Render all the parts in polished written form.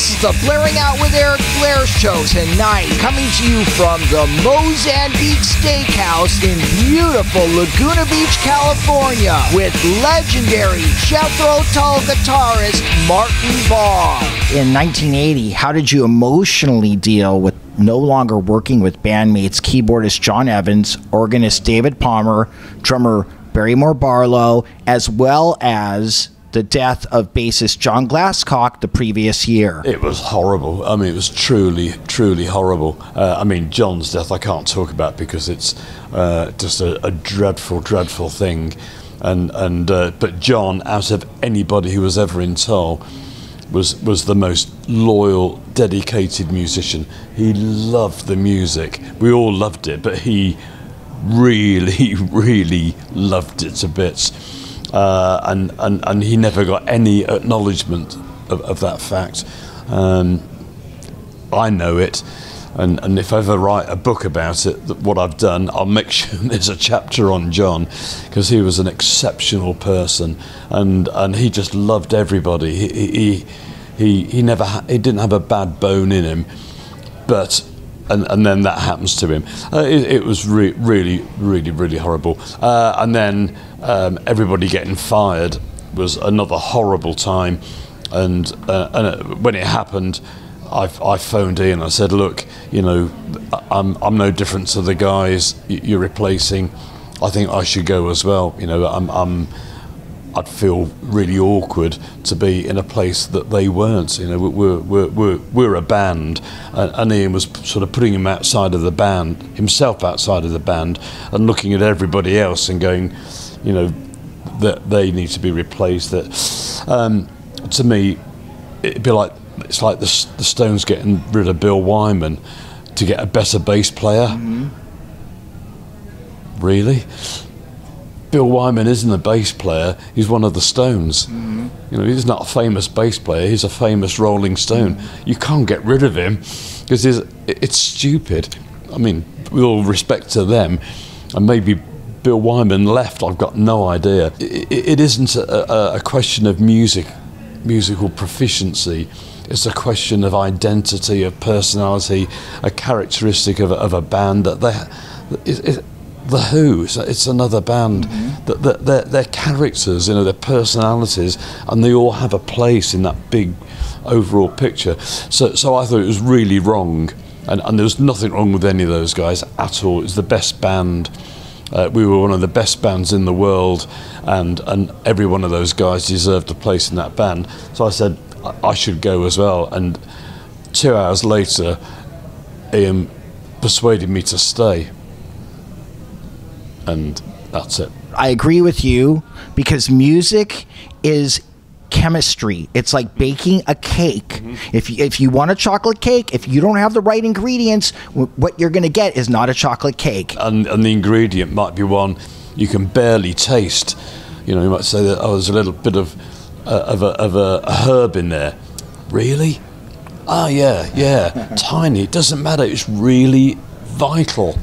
This is the Blaring Out with Eric Blair show tonight, coming to you from the Mozambique Steakhouse in beautiful Laguna Beach, California, with legendary Jethro Tull guitarist Martin Barre. In 1980, how did you emotionally deal with no longer working with bandmates keyboardist John Evans, organist David Palmer, drummer Barrymore Barlow, as well as the death of bassist John Glasscock the previous year? It was horrible. I mean, it was truly, truly horrible. I mean, John's death I can't talk about because it's just a dreadful, dreadful thing. But John, out of anybody who was ever in Tull, was the most loyal, dedicated musician. He loved the music. We all loved it, but he really, really loved it to bits. And he never got any acknowledgement of that fact. I know it, and if I ever write a book about it, what I've done, I'll make sure there's a chapter on John, because he was an exceptional person, and he just loved everybody. He didn't have a bad bone in him, but. And then that happens to him. It was really, really, really horrible. And then everybody getting fired was another horrible time. And when it happened, I phoned Ian. I said, "Look, you know, I'm no different to the guys you're replacing. I think I should go as well. You know, I'd feel really awkward to be in a place that they weren't. You know, we're a band, and Ian was sort of putting himself outside of the band, and looking at everybody else and going, you know, that they need to be replaced. That to me, it'd be like it's like the Stones getting rid of Bill Wyman to get a better bass player. Mm-hmm. Really? Bill Wyman isn't a bass player, he's one of the Stones. Mm-hmm. You know, he's not a famous bass player, he's a famous Rolling Stone. Mm-hmm. You can't get rid of him because it's stupid. I mean, with all respect to them, and maybe Bill Wyman left, I've got no idea. It isn't a question of musical proficiency. It's a question of identity, of personality, a characteristic of a band that The Who, it's another band. Mm-hmm. They're characters, you know, their personalities, and they all have a place in that big overall picture. So I thought it was really wrong, and there was nothing wrong with any of those guys at all. It was the best band. We were one of the best bands in the world, and every one of those guys deserved a place in that band. So I said I should go as well, and 2 hours later, Ian persuaded me to stay. And that's it. I agree with you, because music is chemistry. It's like baking a cake. Mm-hmm. If you want a chocolate cake, if you don't have the right ingredients, what you're going to get is not a chocolate cake. And the ingredient might be one you can barely taste. You know, you might say that, oh, there's a little bit of a herb in there. Really? Oh, yeah. Tiny. It doesn't matter. It's really vital.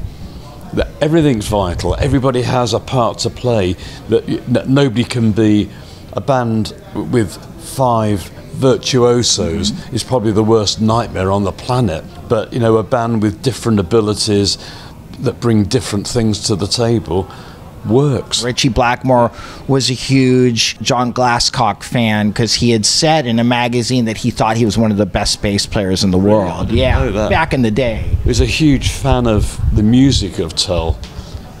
That everything's vital. Everybody has a part to play. That nobody can be. A band with 5 virtuosos is probably the worst nightmare on the planet. But you know, a band with different abilities that bring different things to the table works. Ritchie Blackmore was a huge John Glasscock fan, because he had said in a magazine that he thought he was one of the best bass players in the world. Yeah, back in the day. He was a huge fan of the music of Tull,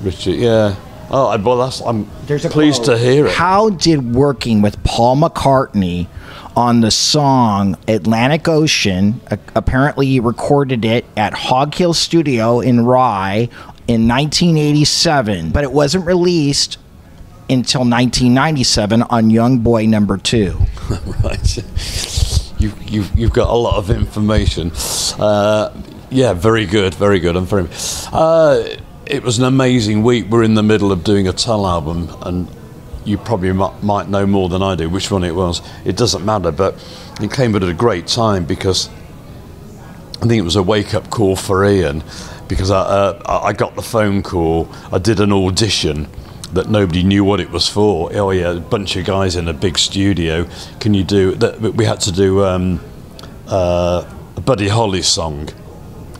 Ritchie. Yeah. Oh, well, I'm pleased to hear it. How did working with Paul McCartney on the song Atlantic Ocean, apparently he recorded it at Hog Hill Studio in Rye in 1987, but it wasn't released until 1997 on Young Boy Number 2. Right. You've got a lot of information. Yeah, very good. It was an amazing week. We're in the middle of doing a Tull album, and you probably might know more than I do which one it was. It doesn't matter, but it came at a great time, because I think it was a wake-up call for Ian, because I got the phone call. I did an audition that nobody knew what it was for. Oh yeah, a bunch of guys in a big studio. Can you do that? We had to do a Buddy Holly song.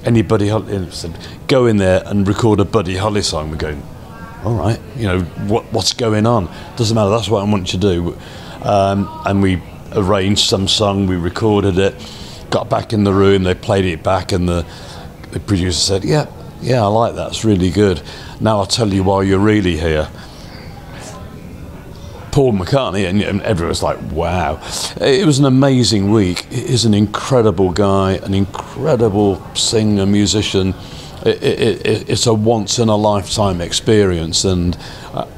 Any Buddy Holly, said, go in there and record a Buddy Holly song. We're going, all right, you know, what's going on? Doesn't matter, that's what I want you to do. And we arranged some song, we recorded it, got back in the room, they played it back, and the producer said, yeah, I like that, it's really good. Now I'll tell you why you're really here. Paul McCartney, and everyone's like, wow. It was an amazing week. He's an incredible guy, an incredible singer, musician. It's a once-in-a-lifetime experience, and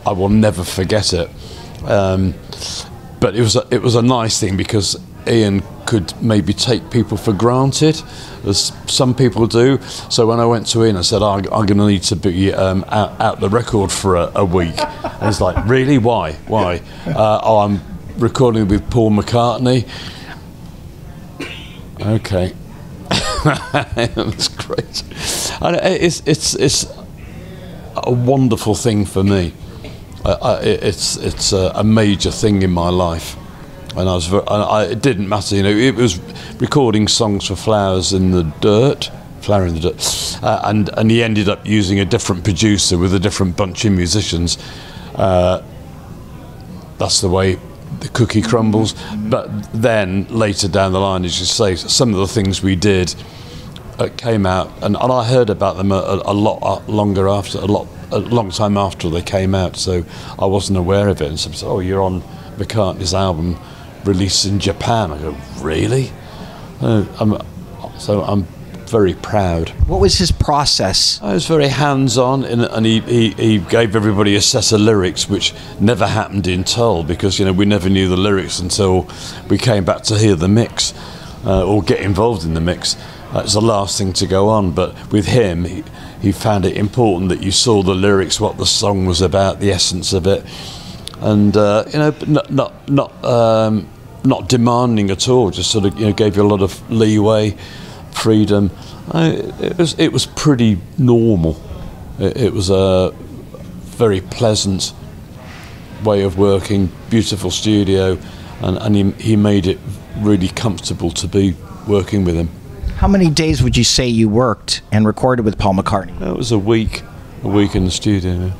I will never forget it. But it was a nice thing, because Ian could maybe take people for granted, as some people do. So when I went to Ian, I said, I'm going to need to be out the record for a week. And he's like, really? Why? Oh, I'm recording with Paul McCartney. Okay. That's great. And it's a wonderful thing for me. It's a major thing in my life. And it didn't matter, you know. It was recording songs for Flower in the Dirt, and he ended up using a different producer with a different bunch of musicians. That's the way the cookie crumbles. But then later down the line, as you say, some of the things we did came out, and I heard about them a long time after they came out. So I wasn't aware of it. And some said, "Oh, you're on McCartney's album released in Japan." I go, really? I'm very proud. What was his process? I was very hands-on, and he gave everybody a set of lyrics, which never happened in Tull, because, you know, we never knew the lyrics until we came back to hear the mix or get involved in the mix. That's the last thing to go on. But with him, he found it important that you saw the lyrics, what the song was about, the essence of it. And you know, not demanding at all. Just sort of, you know, gave you a lot of leeway, freedom. It was pretty normal. It was a very pleasant way of working. Beautiful studio, and he made it really comfortable to be working with him. How many days would you say you worked and recorded with Paul McCartney? It was a week in the studio.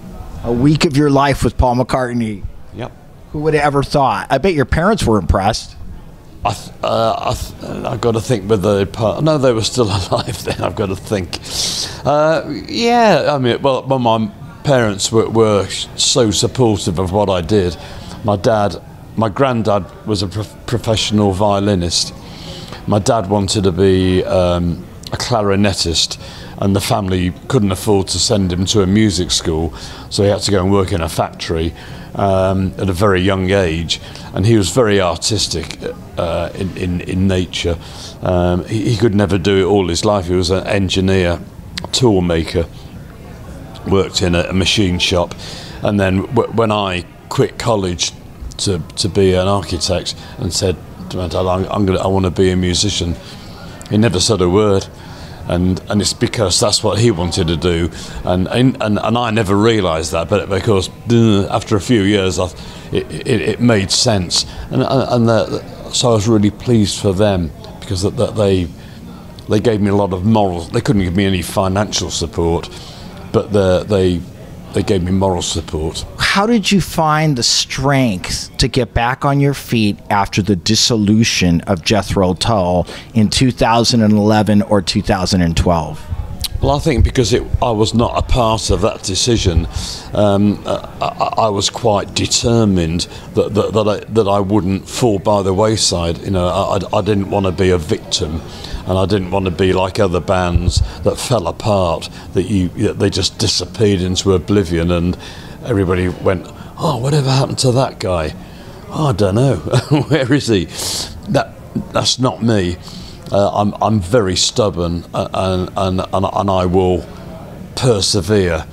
A week of your life with Paul McCartney. Yep. Who would have ever thought? I bet your parents were impressed. I've got to think whether no, they were still alive then. I've got to think. Yeah, I mean, well, my parents were so supportive of what I did. My granddad was a professional violinist. My dad wanted to be a clarinetist, and the family couldn't afford to send him to a music school, so he had to go and work in a factory at a very young age. And he was very artistic in nature. He could never do it all his life. He was an engineer, tool maker, worked in a machine shop, and then when I quit college to be an architect and said to my dad, I want to be a musician, he never said a word. And it's because that's what he wanted to do, and I never realised that, but because after a few years it made sense, and so I was really pleased for them, because that they gave me a lot of moral. They couldn't give me any financial support, but they gave me moral support. How did you find the strength to get back on your feet after the dissolution of Jethro Tull in 2011 or 2012? Well, I think because I was not a part of that decision, I was quite determined that I wouldn't fall by the wayside. You know, I didn't want to be a victim, and I didn't want to be like other bands that fell apart, that they just disappeared into oblivion, and everybody went, "Oh, whatever happened to that guy? Oh, I don't know. Where is he?" That's not me. I'm very stubborn, and I will persevere.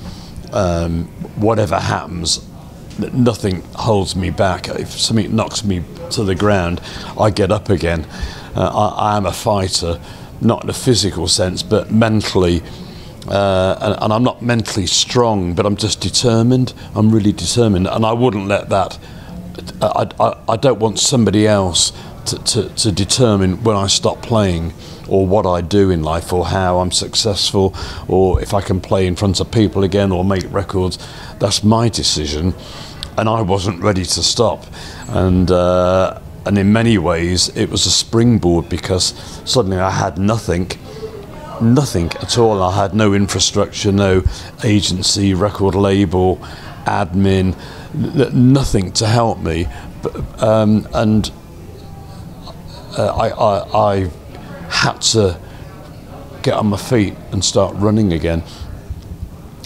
Whatever happens, nothing holds me back. If something knocks me to the ground, I get up again. I am a fighter, not in a physical sense, but mentally. And I'm not mentally strong, but I'm just determined. I'm really determined, and I wouldn't let that. I don't want somebody else to determine when I stop playing, or what I do in life, or how I'm successful, or if I can play in front of people again or make records. That's my decision, and I wasn't ready to stop. And in many ways it was a springboard, because suddenly I had nothing at all. I had no infrastructure, no agency, record label, admin, nothing to help me. I had to get on my feet and start running again.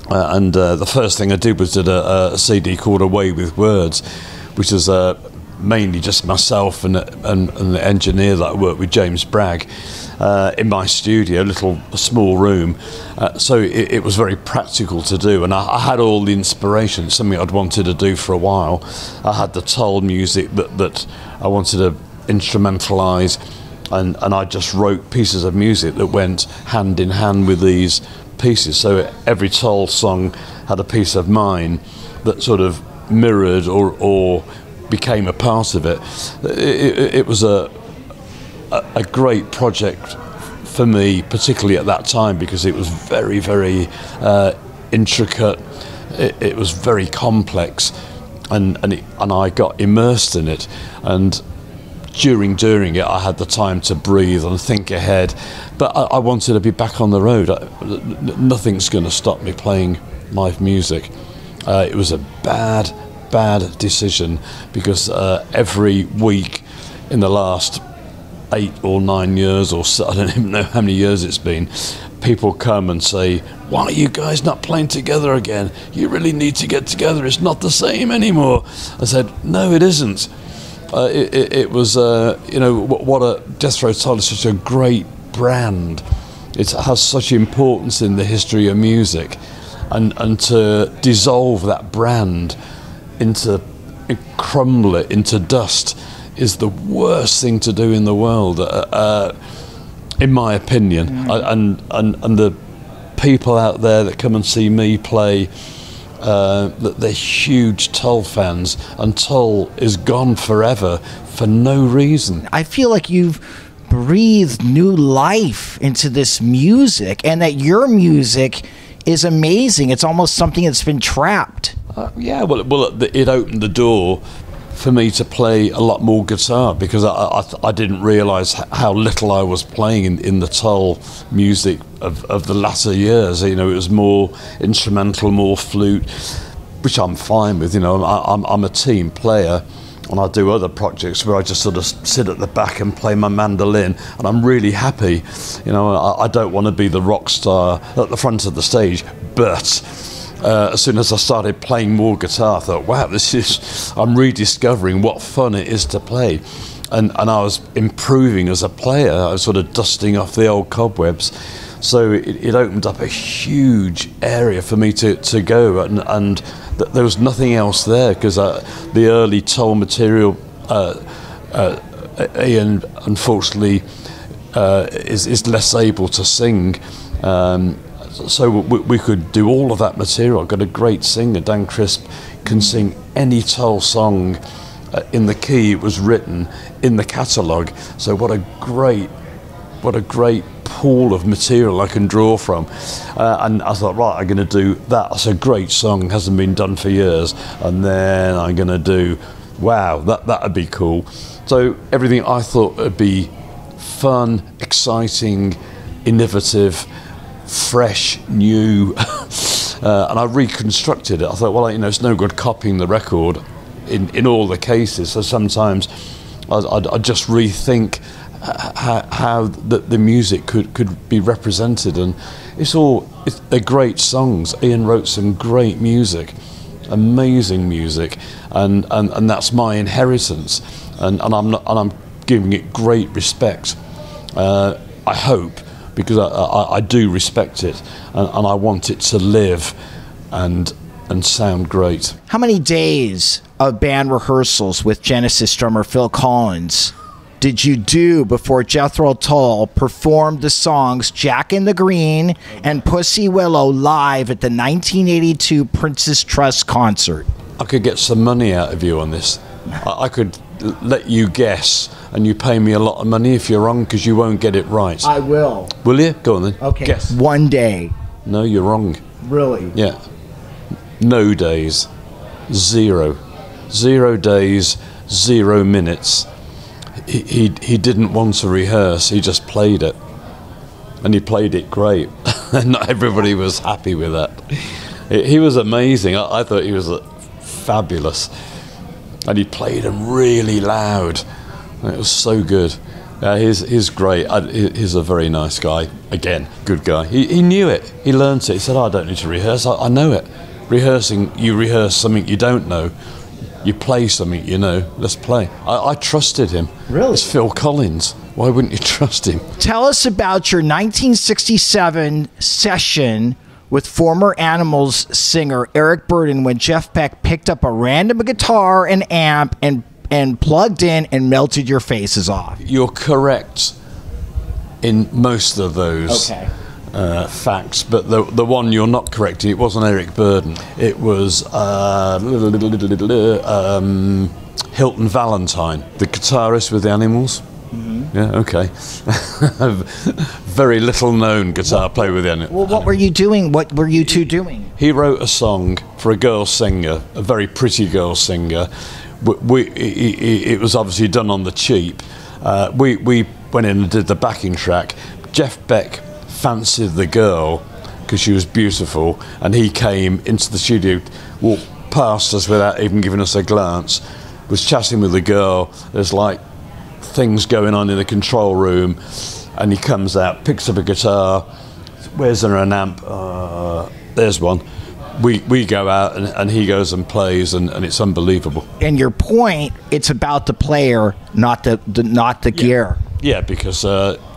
The first thing I did was did a CD called Away with Words, which is mainly just myself and the engineer that I worked with, James Bragg, in my studio, a small room. So it was very practical to do, and I had all the inspiration, something I'd wanted to do for a while. I had the Tull music that I wanted to instrumentalise, and I just wrote pieces of music that went hand in hand with these pieces. So every Tull song had a piece of mine that sort of mirrored or became a part of it. It was a great project for me, particularly at that time, because it was very, very intricate. It was very complex, and I got immersed in it. And during it, I had the time to breathe and think ahead. But I wanted to be back on the road. Nothing's going to stop me playing live music. It was a bad decision, because every week in the last 8 or 9 years, or so, I don't even know how many years it's been, people come and say, "Why are you guys not playing together again? You really need to get together. It's not the same anymore." I said, "No, it isn't." It was, what a Jethro Tull is such a great brand. It has such importance in the history of music, and to dissolve that brand, crumble it into dust, is the worst thing to do in the world, in my opinion. And the people out there that come and see me play, they're huge Tull fans, and Tull is gone forever for no reason. I feel like you've breathed new life into this music, and that your music is amazing. It's almost something that's been trapped. It opened the door for me to play a lot more guitar, because I didn't realise how little I was playing in the Tull music of the latter years. It was more instrumental, more flute, which I'm fine with. I'm a team player, and I do other projects where I just sort of sit at the back and play my mandolin, and I'm really happy. I don't want to be the rock star at the front of the stage, but as soon as I started playing more guitar, I thought, wow, I'm rediscovering what fun it is to play. And I was improving as a player. I was sort of dusting off the old cobwebs. So it opened up a huge area for me to go, and there was nothing else there, because the early Tull material, Ian, unfortunately, is less able to sing. So we could do all of that material. I've got a great singer, Dan Crisp, can sing any Tull song in the key it was written in the catalogue. So what a great pool of material I can draw from. And I thought, right, I'm going to do that. That's a great song, hasn't been done for years. And then I'm going to do, wow, that'd be cool. So everything I thought would be fun, exciting, innovative, fresh, new, and I reconstructed it. I thought, well, it's no good copying the record in all the cases. So sometimes I just rethink how the music could be represented, and they're great songs. Ian wrote some great music, amazing music, and that's my inheritance, and I'm giving it great respect. I hope, because I do respect it, and I want it to live and sound great. How many days of band rehearsals with Genesis drummer Phil Collins did you do before Jethro Tull performed the songs Jack in the Green and Pussy Willow live at the 1982 Prince's Trust concert? I could get some money out of you on this. I could let you guess and you pay me a lot of money if you're wrong, because you won't get it right. I will. Will you? Go on then. Okay. Guess. One day. No, you're wrong. Really? Yeah. No days. 0. 0 days, 0 minutes. He didn't want to rehearse, he just played it. And he played it great. And not everybody was happy with that. He was amazing. I thought he was fabulous. And he played them really loud. It was so good. He's great. He's a very nice guy. Again, good guy. He knew it. He learnt it. He said, I don't need to rehearse. I know it. Rehearsing, you rehearse something you don't know. You play something you know. Let's play. I trusted him. Really? It's Phil Collins. Why wouldn't you trust him? Tell us about your 1967 session with former Animals singer Eric Burdon when Jeff Beck picked up a random guitar and amp and plugged in and melted your faces off. You're correct in most of those facts, but the one you're not correct in, it wasn't Eric Burdon. It was Hilton Valentine, the guitarist with the Animals. Mm-hmm. Yeah, okay. Very little known guitar player with the Animals. Well, what were you doing? What were you two doing? He wrote a song for a girl singer, a very pretty girl singer. It was obviously done on the cheap. We went in and did the backing track. Jeff Beck fancied the girl because she was beautiful, and he came into the studio, walked past us without even giving us a glance, was chatting with the girl. There's like things going on in the control room, and he comes out, picks up a guitar. Where's there an amp? There's one. We go out and he goes and plays, and it's unbelievable. And your point, it's about the player, not the gear. Yeah, because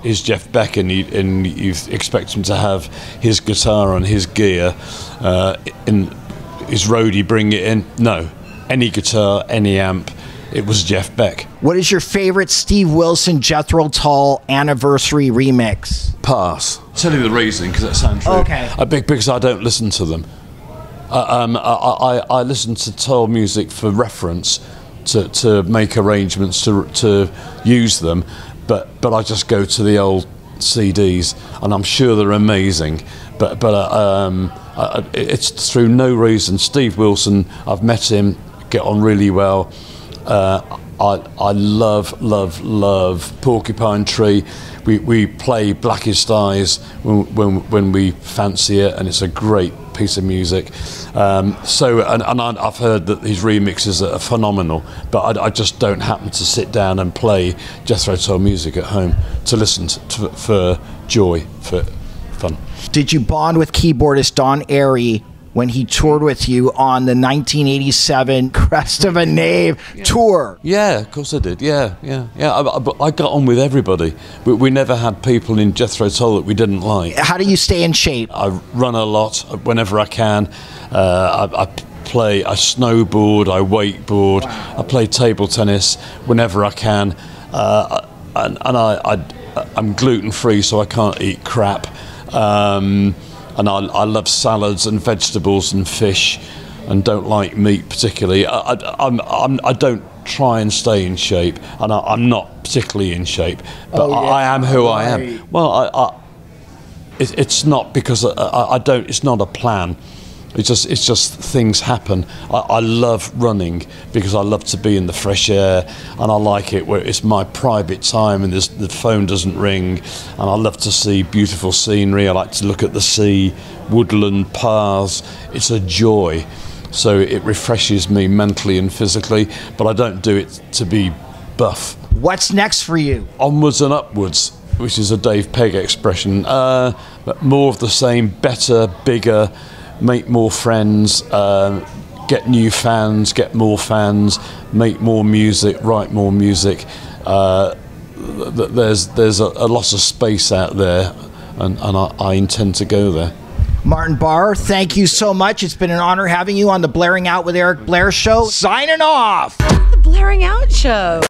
he's Jeff Beck, and you expect him to have his guitar and his gear. In his roadie bring it in? No, any guitar, any amp. It was Jeff Beck. What is your favorite Steve Wilson Jethro Tull anniversary remix? Pass. I'll tell you the reason, because that sounds rude. Okay. Because I don't listen to them. I listen to Tull music for reference, to make arrangements to use them, but I just go to the old CDs, and I'm sure they're amazing. But it's through no reason. Steve Wilson, I've met him, get on really well. I love Porcupine Tree. We play Blackest Eyes when we fancy it, and it's a great piece of music. I've heard that his remixes are phenomenal, but I just don't happen to sit down and play Jethro Tull music at home to listen to for joy, for fun. Did you bond with keyboardist Don Airey when he toured with you on the 1987 Crest of a Knave tour? Yeah, of course I did. Yeah. I got on with everybody. We never had people in Jethro Tull that we didn't like. How do you stay in shape? I run a lot whenever I can. I snowboard, I wakeboard, I play table tennis whenever I can. I'm gluten-free, so I can't eat crap. And I love salads and vegetables and fish, and don't like meat particularly. I don't try and stay in shape, and I'm not particularly in shape, but I am who I am. Well, it's not because I don't. It's not a plan. It's just things happen. I love running because I love to be in the fresh air, and I like it where it's my private time and the phone doesn't ring, and I love to see beautiful scenery. I like to look at the sea, woodland paths. It's a joy. So it refreshes me mentally and physically, but I don't do it to be buff. What's next for you? Onwards and upwards, which is a Dave Pegg expression. But more of the same, better, bigger, make more friends, get new fans, get more fans, make more music, write more music. There's a lot of space out there, and I intend to go there. Martin Barre, thank you so much. It's been an honor having you on the Blairing Out with Eric Blair show. Signing off. The Blairing Out Show.